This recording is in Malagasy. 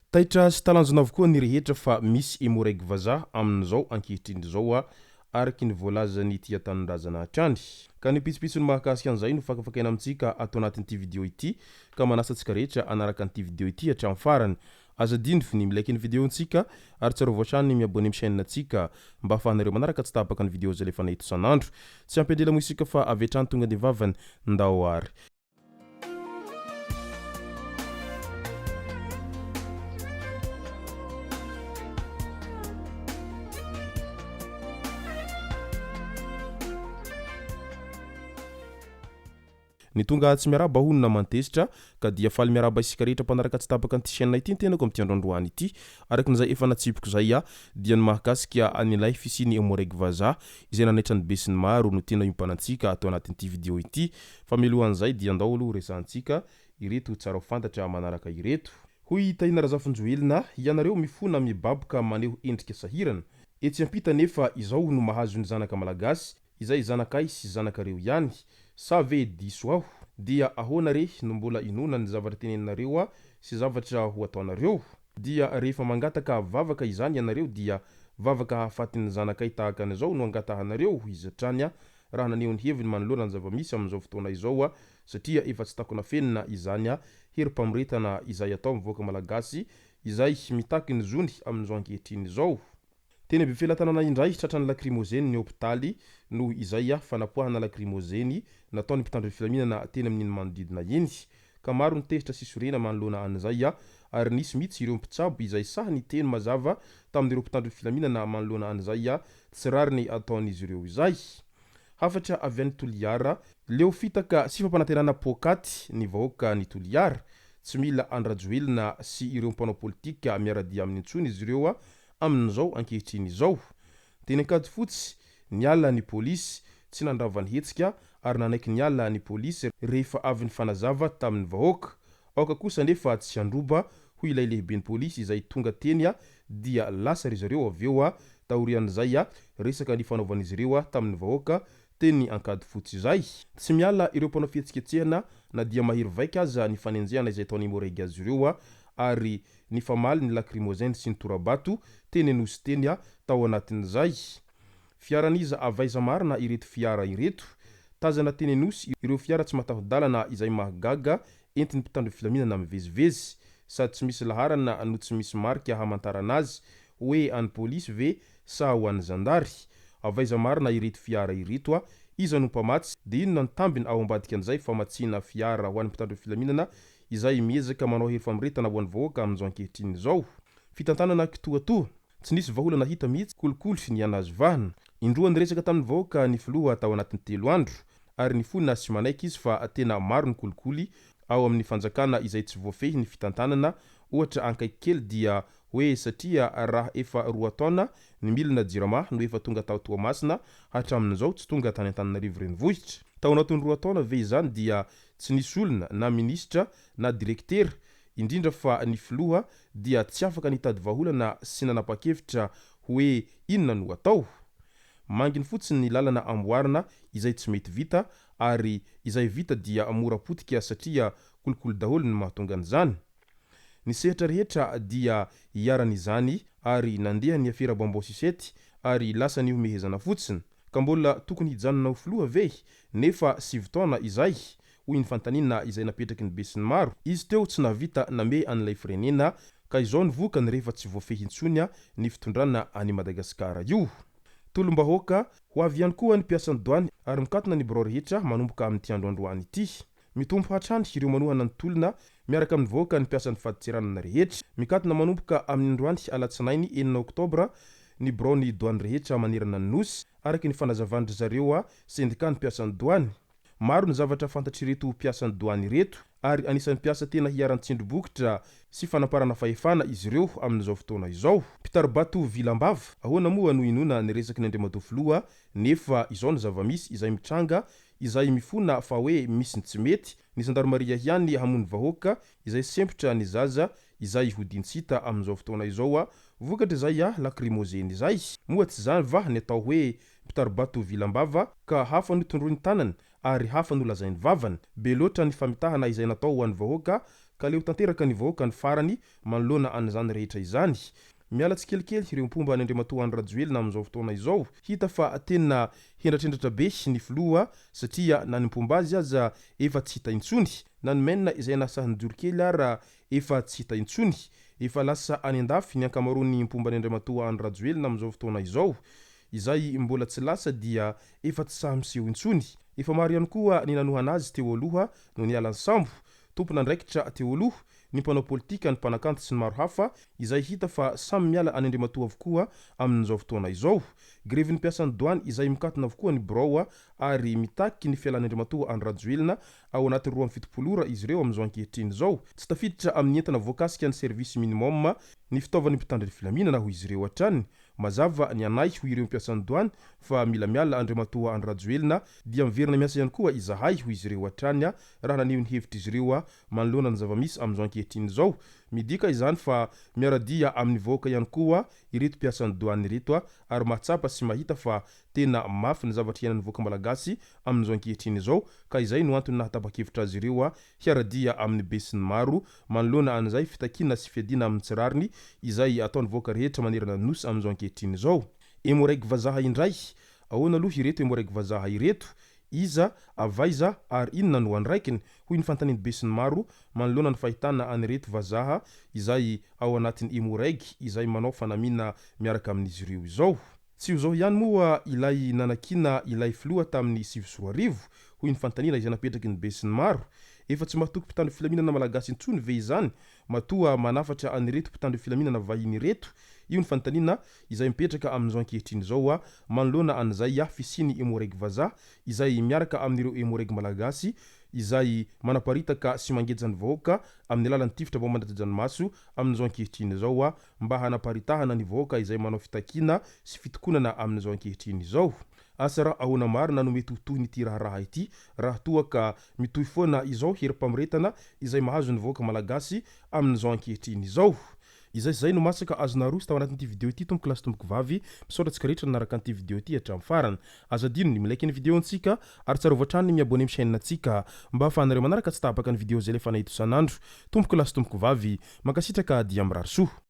Taitra sy talanjona avokoa ny rehetra fa misy hemorrhagie vazaha amin'izao ankehitriny zao araky ny voalazany tia tanindrazana hatrany. Ka ny pitsopitsony mahakasika an'izay no fakafakaina amintsika atao anatin'ity vidéo ity ka manasa antsika rehetra anaraka an'ity vidéo ity hatramin'ny farany. Azadiny fo ny milaiky ny vidéontsika ary tsara voatrany miabone amin'ny chaîne antsika mba ahafahanareo manaraka tsy tapaka ny vidéo zay lefa nahito isan'andro. Tsy ampendrela moa isika fa avy hatrany tonga dia vavany ndao ary. Ny tonga tsy miaraba honina mantesitra ka dia faly miaraba isika rehetra mpanaraka tsy tapaka an'ity chaîne ity tenako amin'ity androandroany ity araky n'izay efa natsipiko zay dia ny mahakasika an'ilay fisiny hemorrhagie vazaha izay nanaitra ny be sy ny maro no tena iompanan-tsika atao anatin'ity vidéo ity fa mialohan'izay dia andao aloha resantsika ireto tsara ho fantatra manaraka ireto. Hoy Tahina Razafinjoelina, ianareo mifona mibaboka maneho endrika sahirana etsy ampita nefa izao no mahazo ny zanaka malagasy izay zanakay sy zanakareo ihany. Sa ve diso aho dia ahoana re no mbola inona ny zavatra teneninareo sy zavatra ho ataonareo? Dia rehefa mangataka vavaka izany ianareo dia vavaka hahafatin'ny zanakay tahaka an'izao no angatahanareo izatrany raha naneho ny heviny manoloana ny zavamisy amin'izao fotoana izao satria efa tsy takona fenina izany herim-pamoretana izay atao mivoaka malagasy izay mitaky ny zony amin'izao ankehitriny izao. Teny be felatanana indray tratran'ny lacrymogène ny hôpitaly no izay fanapoahana lacrymogène nataony mpitandro filaminana teny amin'iny manodidina iny. Ka maro ny tezitra sy sorena manoloana an'izay ary nisy mihitsy ireo mpitsabo izay sahy ny teny mazava tamin'ireo mpitandro filaminana manoloana an'izay tsy rariny ataon'izy ireo izay. Hafatra avy any Toliara, leo fitaka sy fampanantenana pokaty ny vahoaka ny Toliara, tsy mila andrajoelina sy ireo mpanao politika miaradia amin'ny intsony izy ireo amin'izao ankehitriny izao. Teny ankady fotsy niala ny polisy tsy nandravany hetsika ary nanaiky niala ny polisy rehefa avy ny fanazava tamin'ny vahoaka. Aoka kosa nefa tsy androba hoy ilay lehiben'ny polisy izay tonga teny dia lasa ry zareo aveo taorian'izay resaka ny fanaovan'izy ireo tamin'ny vahoaka teny ankady fotsy izay. Tsy miala ireo mpanao fihetsiketsehana na dia mahery vaika aza ny fanenjehana izay ataony hemorrhagie azy ireo ary ny famaly ny lacrymogène sy ny torabato teny nosy teny tao anatin'izay. Fiaraniza avaiza marina ireto fiara ireto, tazana teny nosy ireo fiara tsy mataho-dalana izay mahagaga entiny mpitandro filaminana mivezivezy sady tsy misy laharana no tsy misy marika hamantarana azy hoe an'ny polisy ve sa ho an'ny zandary. Avaiza marina ireto fiara ireto iza no mpamatsy dia inona ny tambiny ao ambadika an'izay famatsiana fiara ho an'ny mpitandro filaminana izay miezaka manao hery famoretana ho an'ny vahoaka amin'izao ankehitriny izao. Fitantanana kitoatoa tsy nisy vaholana hita mihitsy kolikoly ny anazy vahana. Indroa niresaka tamin'ny vahoaka ny filoha tao anatin'ny 3 andro ary ny fonina sy manaiky izy fa tena maro ny kolikoly ao amin'ny fanjakana izay tsy voafehy ny fitantanana. Ohatra ankaiky kely dia hoe satria raha efa 2 taona ny milina jirama no efa tonga tao Toamasina hatramin'izao tsy tonga tany Antananarivo renivohitra. Tao anatin'ny 2 taona ve izany dia tsy nisy olona na ministra na direktera indrindra fa ny filoha dia tsy afaka nitady vaholana sy nanapa-kevitra hoe inona no atao. Manginy fotsiny ny lalana amboarina izay tsy mety vita ary izay vita dia mora potika satria kolikoly daholo ny mahatonga an'izany. Ny sehatra rehetra dia iaran'izany ary nandeha ny afera Bambosisety ary lasa ny omehezana fotsiny. Ka mbola tokony hijanona ho filoha ve nefa 7 taona izay hoy ny fantanina izay napetraky ny be sy ny maro. Izy teo tsy navita name an'ilay firenena ka izao ny vokany rehefa tsy voafehy intsony ny fitondrana any Madagasikara io. Tolom-bahoaka ho avy ihany koa ny mpiasan'ny douane ary mikatona ny birao rehetra manomboka amin'ity androandroany ity. Mitombo hatrany ireo manohana ny tolona miaraka amin'ny vahoaka ny mpiasan'ny faditseranana rehetra. Mikatona manomboka amin'ny androany alatsinainy 9 oktobra ny birao ny douane rehetra manerana ny nosy araky ny fanazavandry zareo sendika ny mpiasan'ny douane. Maro ny zavatra fantatr'ireto mpiasan'ny douane ireto ary anisan'ny mpiasa tena hiaran-tsindro-bokotra sy fanaparana fahefana izy ireo amin'izao fotoana izao. Pitaribato Vilambava, ahoana moa no inona ny resaky ny Andriamatoa filoha nefa izao ny zavamisy izay mitranga izay mifona fa hoe misy ny tsy mety ny Gendarmeria ihany hamony vahoaka izay sempotra ny zaza izay hodintsita amin'izao fotoana izao vokatra izay lacrymogène izay. Moa tsy zany va ny atao hoe Pitaribato Vilambava ka hafa no tondroiny tanany ary hafa no lazainy vavany. Be loatra ny famitahana izay natao ho an'ny vahoaka ka leo tanteraka ny vahoaka ny farany manoloana an'izany rehetra izany. Miala tsikelikely ireo mpomba ny Andriamatoa Rajoelina amin'izao fotoana izao, hita fa tena hendratr'endratra be ny filoha satria na ny mpomba azy aza efa tsy hita intsony, na ny menina izay nasahany jorokely ara efa tsy hita intsony, efa lasa any andafy ny ankamaroan'ny mpomba ny Andriamatoa Rajoelina amin'izao fotoana izao. Izay mbola tsy lasa dia efa tsy sahy miseho intsony. Efa maro ihany koa ny nanohana azy teo aloha no niala ny sambo, tompon'andraikitra teo aloha, ny mpanao politika, ny mpanakanto sy ny maro hafa izay hita fa samy miala any Andriamatoa avokoa amin'izao fotoana izao. Grevy ny mpiasan'ny douane izay mikatona avokoa ny birao ary mitaky ny fialan'ny Andriamatoa Rajoelina ao anaty 27 ora izy ireo amin'izao ankehitriny izao. Tsy tafiditra amin'ny entana voakasika ny service minimum ny fitaovan'ny mpitandro filaminana ho izy ireo hatrany. Mazava ny anay ho ireo mpiasan'ny douane fa mila miala Andriamatoa Rajoelina dia miverina miasa ihany koa izahay ho izy ireo hatrany raha naneho ny hevitra izy ireo manoloana ny zavamisy amin'izao ankehitriny izao. Midika izany fa miaradia amin'ny vahoaka ihany koa ireto mpiasan'ny douane ireto ary mahatsapa sy mahita fa tena mafy ny zavatra iainan'ny vahoaka malagasy amin'izao ankehitriny izao, ka izay no antony nahatapa-kevitra azy ireo hiaradia amin'ny be sy ny maro manoloana an'izay fitakiana sy fiadiana amin'ny tsirariny izay ataon'ny vahoaka rehetra manerana ny nosy amin'izao ankehitriny izao. Emoraiky vazaha indray, ahoana aloha ireto emoraiky vazaha ireto, iza avaiza ary inona no andraikiny hoy ny fantaniny be sy ny maro manoloana ny fahitana anireto vazaha izay ao anatin'ny emoraiky izay manao fanamina miaraka amin'izy ireo izao. Tsy ho zao ihany moa ilay nanakina ilay filoha tamin'ny 7 hoy ny fantanina izay napetraky ny be sy ny maro. Efa tsy mahatoky mpitandro filaminana malagasy intsony ve izany matoa manafatra anireto mpitandro filaminana vahiny reto. Io ny fantanina izay mipetraka amin'izao ankehitriny izao manoloana an'izay fisiny emoraiky vazaha izay miaraka amin'ireo emoraiky malagasy izay manaparitaka sy mangejany vahoaka amin'ny alalan'ny tifitra mbao mandratra-dranomaso amin'izao ankehitriny izao mba hanaparitahana ny vahoaka izay manao fitakina sy fitokonana amin'izao ankehitriny izao. Asa raha ahoana maro nanome tohitohy n'ity raharaha ity, raha toa ka mitohy foana izao herim-pamoretana izay mahazo ny vahoaka malagasy amin'izao ankehitriny izao. Izay no masaka azona roso tao anatin'ity video ity tomboko lasy tomboko vavy misaotra tsika rehetra nanaraka an'ity video ity hatramin'ny farany. Aza dino ny milaiky ny video antsika ary tsara ovatrany miabone amin'ny chaîne antsika mba ahafahanareo manaraka tsy tabaka ny video zay lefa nahito isan'andro. Tomboko lasy tomboko vavy mankasitraka dia mirary soa.